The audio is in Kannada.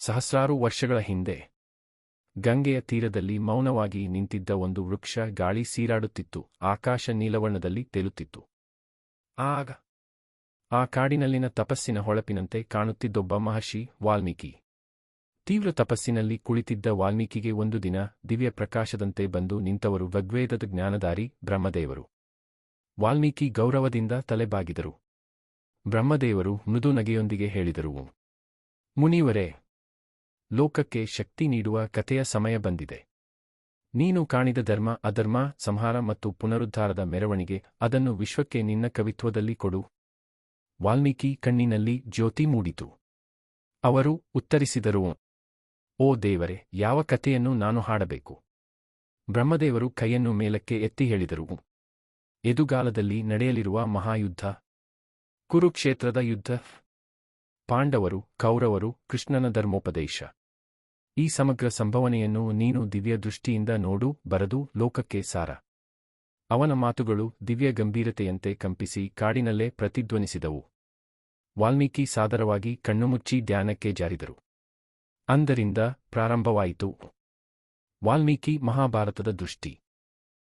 ಸಹಸ್ರಾರು ವರ್ಷಗಳ ಹಿಂದೆ ಗಂಗೆಯ ತೀರದಲ್ಲಿ ಮೌನವಾಗಿ ನಿಂತಿದ್ದ ಒಂದು ವೃಕ್ಷ ಗಾಳಿ ಸೀರಾಡುತ್ತಿತ್ತು, ಆಕಾಶ ನೀಲವರ್ಣದಲ್ಲಿ ತೇಲುತ್ತಿತ್ತು. ಆಗ ಆ ಕಾಡಿನಲ್ಲಿನ ತಪಸ್ಸಿನ ಹೊಳಪಿನಂತೆ ಕಾಣುತ್ತಿದ್ದೊಬ್ಬ ಮಹರ್ಷಿ, ವಾಲ್ಮೀಕಿ. ತೀವ್ರ ತಪಸ್ಸಿನಲ್ಲಿ ಕುಳಿತಿದ್ದ ವಾಲ್ಮೀಕಿಗೆ ಒಂದು ದಿನ ದಿವ್ಯ ಪ್ರಕಾಶದಂತೆ ಬಂದು ನಿಂತವರು ಋಗ್ವೇದದ ಜ್ಞಾನಧಾರಿ ಬ್ರಹ್ಮದೇವರು. ವಾಲ್ಮೀಕಿ ಗೌರವದಿಂದ ತಲೆಬಾಗಿದರು. ಬ್ರಹ್ಮದೇವರು ಮೃದು ನಗೆಯೊಂದಿಗೆ ಹೇಳಿದರು, ಮುನಿವರೇ, ಲೋಕಕ್ಕೆ ಶಕ್ತಿ ನೀಡುವ ಕಥೆಯ ಸಮಯ ಬಂದಿದೆ. ನೀನು ಕಾಣಿದ ಧರ್ಮ, ಅಧರ್ಮ, ಸಂಹಾರ ಮತ್ತು ಪುನರುದ್ಧಾರದ ಮೆರವಣಿಗೆ, ಅದನ್ನು ವಿಶ್ವಕ್ಕೆ ನಿನ್ನ ಕವಿತ್ವದಲ್ಲಿ ಕೊಡು. ವಾಲ್ಮೀಕಿ ಕಣ್ಣಿನಲ್ಲಿ ಜ್ಯೋತಿ ಮೂಡಿತು. ಅವರು ಉತ್ತರಿಸಿದರು, ಓ ದೇವರೇ, ಯಾವ ಕಥೆಯನ್ನು ನಾನು ಹಾಡಬೇಕು? ಬ್ರಹ್ಮದೇವರು ಕೈಯನ್ನು ಮೇಲಕ್ಕೆ ಎತ್ತಿ ಹೇಳಿದರು, ಎದುಗಾಲದಲ್ಲಿ ನಡೆಯಲಿರುವ ಮಹಾಯುದ್ಧ, ಕುರುಕ್ಷೇತ್ರದ ಯುದ್ಧ. ಪಾಂಡವರು, ಕೌರವರು, ಕೃಷ್ಣನ ಧರ್ಮೋಪದೇಶ. ಈ ಸಮಗ್ರ ಸಂಭವನೆಯನ್ನು ನೀನು ದಿವ್ಯ ದೃಷ್ಟಿಯಿಂದ ನೋಡು, ಬರೆದು ಲೋಕಕ್ಕೆ ಸಾರ. ಅವನ ಮಾತುಗಳು ದಿವ್ಯ ಗಂಭೀರತೆಯಂತೆ ಕಂಪಿಸಿ ಕಾಡಿನಲ್ಲೇ ಪ್ರತಿಧ್ವನಿಸಿದವು. ವಾಲ್ಮೀಕಿ ಸಾದರವಾಗಿ ಕಣ್ಣುಮುಚ್ಚಿ ಧ್ಯಾನಕ್ಕೆ ಜಾರಿದರು. ಅಂದರಿಂದ ಪ್ರಾರಂಭವಾಯಿತು ವಾಲ್ಮೀಕಿ ಮಹಾಭಾರತದ ದೃಷ್ಟಿ.